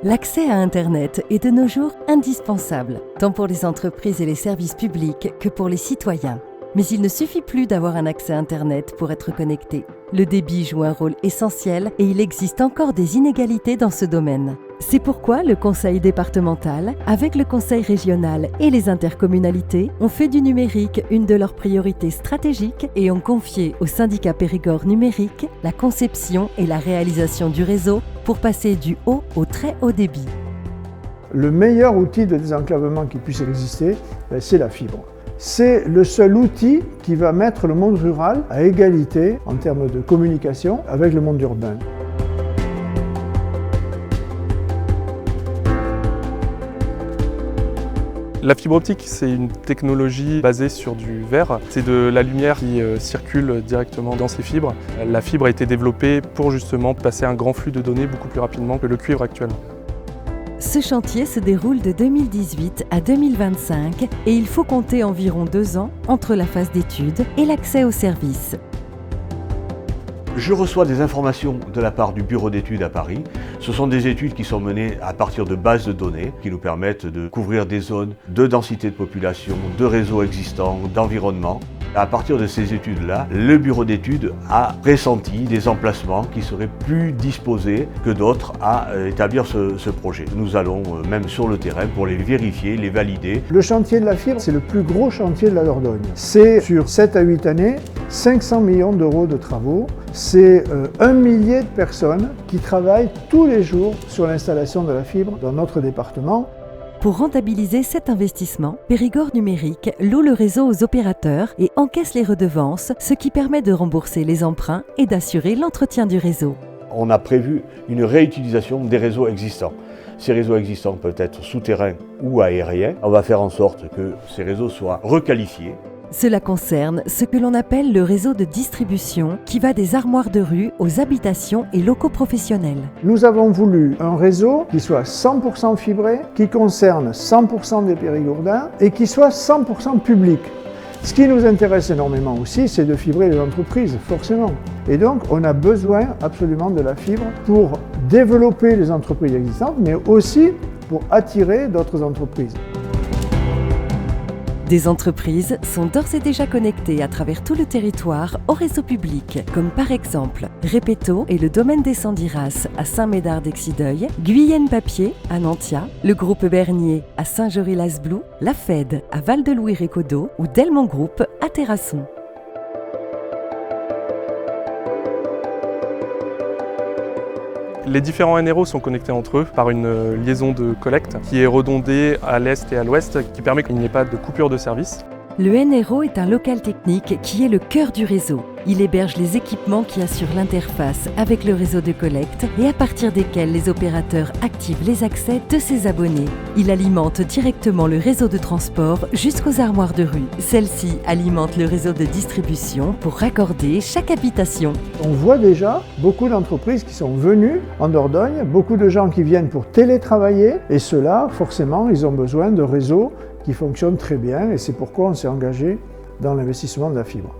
L'accès à Internet est de nos jours indispensable, tant pour les entreprises et les services publics que pour les citoyens. Mais il ne suffit plus d'avoir un accès à Internet pour être connecté. Le débit joue un rôle essentiel et il existe encore des inégalités dans ce domaine. C'est pourquoi le Conseil départemental, avec le Conseil régional et les intercommunalités, ont fait du numérique une de leurs priorités stratégiques et ont confié au syndicat Périgord Numérique la conception et la réalisation du réseau pour passer du haut au très haut débit. Le meilleur outil de désenclavement qui puisse exister, c'est la fibre. C'est le seul outil qui va mettre le monde rural à égalité en termes de communication avec le monde urbain. La fibre optique, c'est une technologie basée sur du verre. C'est de la lumière qui circule directement dans ces fibres. La fibre a été développée pour justement passer un grand flux de données beaucoup plus rapidement que le cuivre actuellement. Ce chantier se déroule de 2018 à 2025 et il faut compter environ 2 ans entre la phase d'étude et l'accès aux services. Je reçois des informations de la part du bureau d'études à Paris. Ce sont des études qui sont menées à partir de bases de données qui nous permettent de couvrir des zones de densité de population, de réseaux existants, d'environnement. À partir de ces études-là, le bureau d'études a pressenti des emplacements qui seraient plus disposés que d'autres à établir ce projet. Nous allons même sur le terrain pour les vérifier, les valider. Le chantier de la fibre, c'est le plus gros chantier de la Dordogne. C'est sur 7 à 8 années, 500 millions d'euros de travaux. C'est 1 millier de personnes qui travaillent tous les jours sur l'installation de la fibre dans notre département. Pour rentabiliser cet investissement, Périgord Numérique loue le réseau aux opérateurs et encaisse les redevances, ce qui permet de rembourser les emprunts et d'assurer l'entretien du réseau. On a prévu une réutilisation des réseaux existants. Ces réseaux existants peuvent être souterrains ou aériens. On va faire en sorte que ces réseaux soient requalifiés. Cela concerne ce que l'on appelle le réseau de distribution qui va des armoires de rue aux habitations et locaux professionnels. Nous avons voulu un réseau qui soit 100% fibré, qui concerne 100% des Périgourdins et qui soit 100% public. Ce qui nous intéresse énormément aussi, c'est de fibrer les entreprises, forcément. Et donc, on a besoin absolument de la fibre pour développer les entreprises existantes, mais aussi pour attirer d'autres entreprises. Des entreprises sont d'ores et déjà connectées à travers tout le territoire au réseau public, comme par exemple Repetto et le domaine des Sandiras à Saint-Médard-d'Exideuil, Guyenne Papier à Nantia, le groupe Bernier à Saint-Jory-Lasblou, la FED à Val-de-Louis-Récodo ou Delmont Group à Terrasson. Les différents NRO sont connectés entre eux par une liaison de collecte qui est redondée à l'est et à l'ouest, qui permet qu'il n'y ait pas de coupure de service. Le NRO est un local technique qui est le cœur du réseau. Il héberge les équipements qui assurent l'interface avec le réseau de collecte et à partir desquels les opérateurs activent les accès de ses abonnés. Il alimente directement le réseau de transport jusqu'aux armoires de rue. Celles-ci alimentent le réseau de distribution pour raccorder chaque habitation. On voit déjà beaucoup d'entreprises qui sont venues en Dordogne, beaucoup de gens qui viennent pour télétravailler et ceux-là, forcément, ils ont besoin de réseaux qui fonctionnent très bien et c'est pourquoi on s'est engagé dans l'investissement de la fibre.